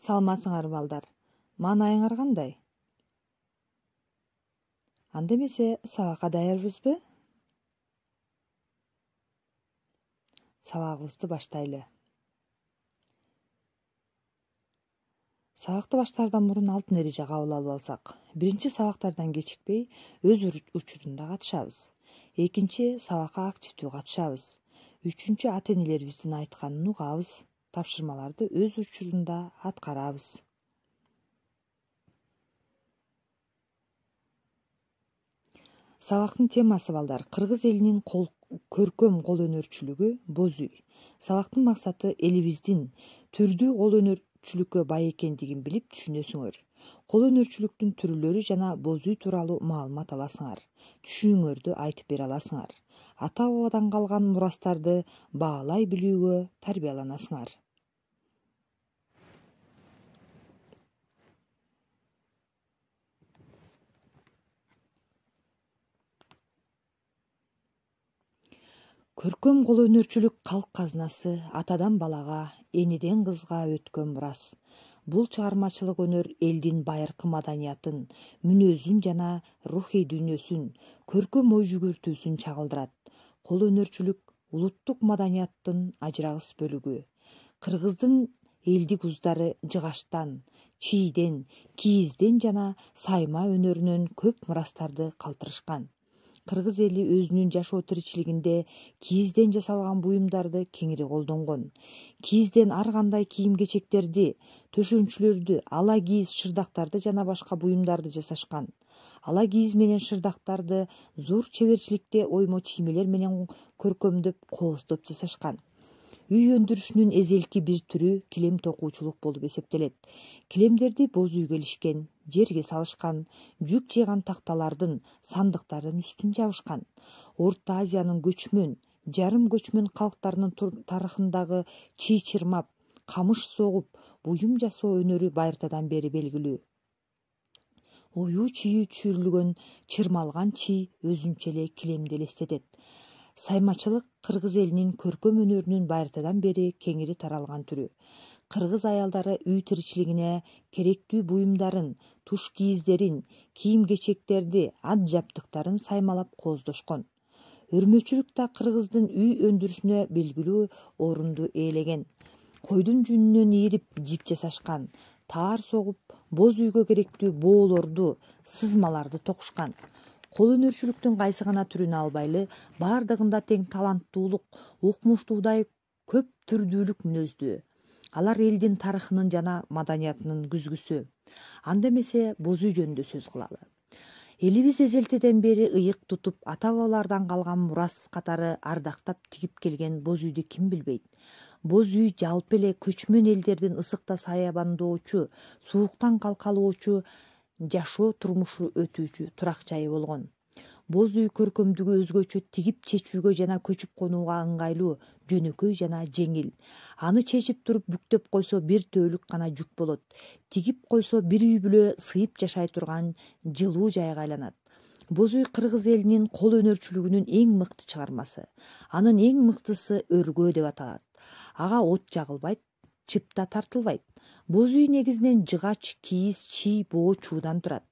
Салмасыңар балдар, маанайыңар кандай? Анда эмесе сабакка даярбызбы? Сабагыбызды баштайлы. Сабакты баштаардан мурун алтын эреже кабыл алып алсак. Биринчи сабактардан кечикпей өз учурунда катышабыз. Экинчи сабакка активдүү катышабыз. Үчүнчү ата-энелерибиздин айтканын угабыз. Тапшырмаларды өз учурунда аткарабыз. Сабактын темасы балдар кыргыз элинин көркөм кол өнөрчүлүгү боз үй. Сабактын максаты элибиздин түрдүү кол өнөрчүлүккө бай экендигин билип түшүнөсүңөр. Кол өнөрчүлүктүн түрлөрү жана боз үй тууралуу маалымат аласыңар. Түшүнүүңөрдү айтып бере аласыңар. Ата бабадан калган мурастарды баалай билүүгө тарбияланасыңар. Көркөм кол өнөрчүлүк калк казынасы, атадан балага, энеден кызга өткөн мурас. Бул чыгармачылык өнөр элдин байыркы маданиятын, мүнөзүн жана рухий дүйнөсүн, көркөм ой жүгүртүүсүн чагылдырат. Кол өнөрчүлүк улуттук маданияттын ажырагыс бөлүгү. Кыргыздын элдик уздары жыгачтан, чийден, кийизден жана сайма өнөрүнөн көп мурастарды калтырышкан. Кыргыз эли өзүнүн жашоо тиричилигинде кийизден жасалган буюмдарды кеңири колдонгон. Кийизден ар кандай кийим-кечектерди, төшөнчүлөрдү, ала кийиз шырдактарды жана башка буюмдарды жасашкан. Ала кийиз менен шырдактарды зор чеберчиликте оймо чиймелер менен көркөмдөп, кооздоп жасашкан. Үй өндүрүшүнүн эзелки бир түрү килем токуучулук болуп эсептелет. Килемдерди боз үйгө илишкен, жерге салышкан, жүк жыйган такталардын, сандыктардын үстүн жабышкан. Орто Азиянын көчмөн, жарым көчмөн калктарынын тарыхындагы чий чырмап, камыш согуп, буюм жасоо өнөрү байыртадан бери белгилүү. Ою чийүү түшүрүлгөн чырмалган чий өзүнчө эле килемди элестетет. Саймачылык кыргыз элинин көркөм өнөрүнүн байыртадан бери кеңири таралган түрү. Кыргыз аялдары үй тиричилигине керектүү буюмдарын, туш кийиздерин, кийим-кечектерди, ат жабдыктарын саймалап кооздошкон. Өрмөчүлүк да кыргыздын үй өндүрүшүнө белгилүү орунду ээлеген. Койдун жүнүнөн ийирип жип жасашкан, таар согуп, боз үйгө керектүү боолорду, сызмаларды токушкан. Кол өнөрчүлүктүн кайсы гана түрүн албайлы, бардыгында тең таланттуулук, укмуштуудай көп түрдүүлүк мүнөздүү. Алар элдин тарыхынын жана маданиятынын күзгүсү. Анда эмесе боз үй жөнүндө сөз кылалы. Элибиз эзелтеден бери ыйык тутуп, ата-бабалардан калган мурас катары ардактап тигип келген боз үйдү ким билбейт? Боз үй жалпы эле көчмөн элдердин ысыкта саябандоочу, сууктан калкалоочу, жашоо турмушу өтүүчү турак жайы болгон. Боз үй көркөмдүгү өзгөчө, тигип чечүүгө жана көчүп конууга ыңгайлуу, жөнөкөй жана жеңил. Аны чечип туруп бүктөп койсо бир төөлүк гана жүк болот. Тигип койсо бир үй бүлө сыйып жашай турган жылуу жайга айланат. Боз үй кыргыз элинин кол өнөрчүлүгүнүн эң мыкты чыгармасы. Анын эң мыктысы өргөө деп аталат. Ага от жагылбайт, чыпта тартылбайт. Боз үй негизинен жыгач, кийиз, чий, боо, чуудан турат.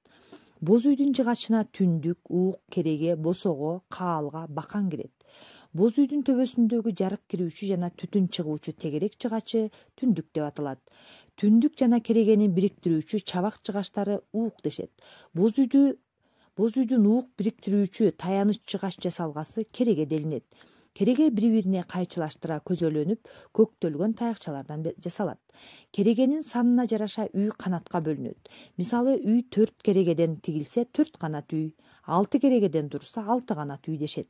Боз үйдүн жыгачына түндүк, уук, кереге, босого, каалга, бакан кирет. Боз үйдүн төбөсүндөгү жарык кирүүчү жана түтүн чыгуучу тегерек жыгачы түндүк деп аталат. Түндүк жана керегени бириктирүүчү чабак жыгачтары уук дешет. Боз үйдүн уук бириктирүүчү таяныч жыгач жасалгасы кереге делинет. Кереге бири-бирине кайчылаштыра көзөлөнүп, көктөлгөн таякчалардан жасалат. Керегенин санына жараша үй канатка бөлүнөт. Мисалы, үй 4 керегеден тигилсе 4 канат үй, 6 керегеден турса 6 канат үй дешет.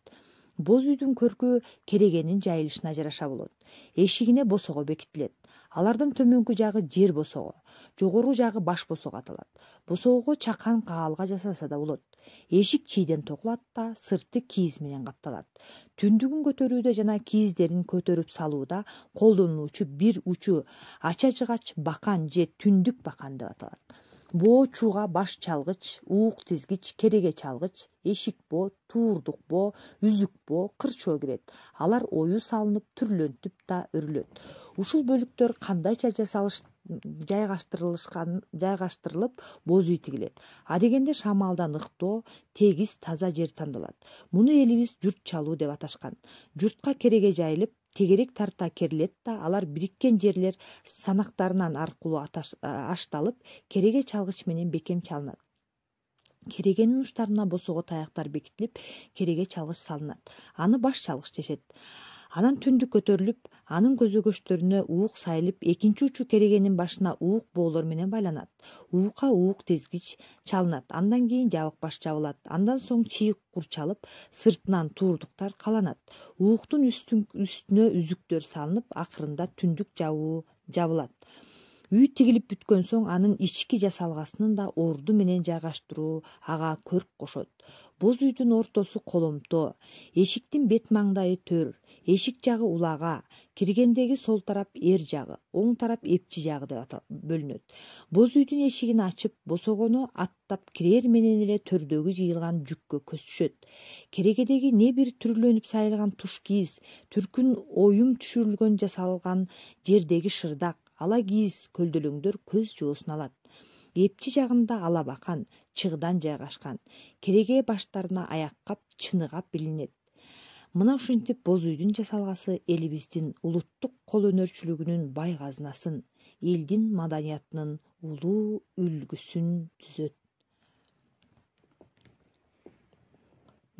Боз үйдүн көркү керегенин жайылышына жараша болот. Эшигине босого бекитилет. Алардын төмөнкү жагы жер босого, жогору жагы баш босого аталат. Босогого чакан каалга жасаса да болот. Эшик чийден токулат да, сырты кийиз менен капталат. Түндүгүн көтөрүүдө жана кийиздерин көтөрүп салууда колдонулуучу бир учу ача жыгач бакан же түндүк бакан деп аталат. Боо чууга баш чалгыч, уук тизгич, кереге чалгыч, эшик боо, туурдук боо, үзүк боо, кырчоо кирет. Алар ою салынып, түрлөнтүп да өрүлөт. Ушул бөлүктөр кандайча жайгаштырылып боз үй тигилет. Адегенде шамалдан ыктоо, тегиз, таза жер тандалат. Муну элибиз журт чалуу деп аташкан. Журтка кереге жайылып, тегерек тарта керилет да, алар бириккен жерлер санактарынан аркылуу ашталып, кереге чалгыч менен бекем чалынат. Керегенин уштарына босого таяктар бекитилип, кереге чалгыч салынат. Аны баш чалгыч дешет. Анан түндүк көтөрүлүп, анын көзөгөчтөрүнө уук сайылып, экинчи учу керегенин башына уук боолор менен байланат. Уукка уук тезгич чалынат. Андан кийин жабык баш жабылат. Андан соң чийик курчалып, сыртынан туурдуктар каланат. Ууктун үстүнө үзүктөр салынып, акырында түндүк жабылат. Үй тигилип бүткөн соң анын ички жасалгасынын да орду менен жайгаштыруу ага көрк кошот. Боз үйдүн ортосу коломто, эшиктин бет маңдайы төр, эшик жагы улага, киргендеги сол тарап эр жагы, оң тарап эпчи жагы деп бөлүнөт. Боз үйдүн эшигин ачып, босогону аттап кирер менен эле төрдөгү жыйылган жүккө көз түшөт. Керегедеги не бир түрлөнүп сайылган туш кийиз, түркүн оюм түшүрүлгөн жасалган жердеги шырдак, ала кийиз көлдөлөңдөр көз жоосун алат. Эпчи жагында алабакан, чыгдан жайгашкан. Кереге баштарына аяк-кап, чыныгап билинет. Мына ушинтип боз үйдүн жасалгасы элибиздин улуттук кол өнөрчүлүгүнүн бай казынасын, элдин маданиятынын улуу үлгүсүн түзөт.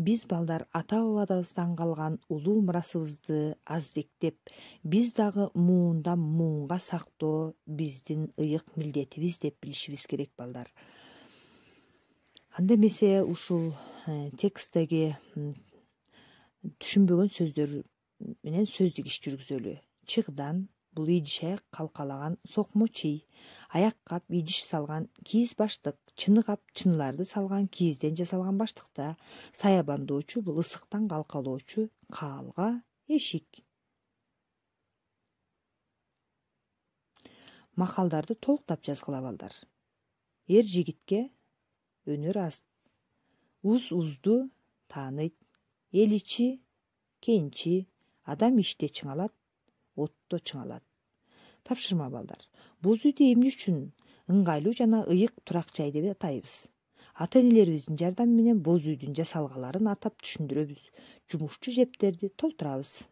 Биз балдар ата-бабабыздан калган улуу мурасыбызды аздектеп, биз дагы муундан муунга сактоо биздин ыйык милдетибиз деп билишибиз керек балдар. Анда эмесе ушул тексттеги түшүнбөгөн сөздөр менен сөздүк иш жүргүзөлү. Чыгдан бул идиш аяк калкалаган сокмо чий, аяк-кап идиш салган кийиз баштык, чыныгап чыныларды салган кийизден жасалган баштыкта, саябандоочу бул ысыктан калкалоочу каалга эшик. Макалдарды толуктап жазгыла балдар. Эр жигитке өнөр аз. Уз узду тааныйт. Эл ичи кенчи, адам иште чыңалат, отто чыңалат. Тапшырма балдар. Боз үйдү эмне үчүн ыңгайлуу жана ыйык турак жай деп атайбыз? Ата-энелерибиздин жардамы менен боз үйдүн жасалгаларын атап түшүндүрөбүз. Жумушчу жептерди толтурабыз.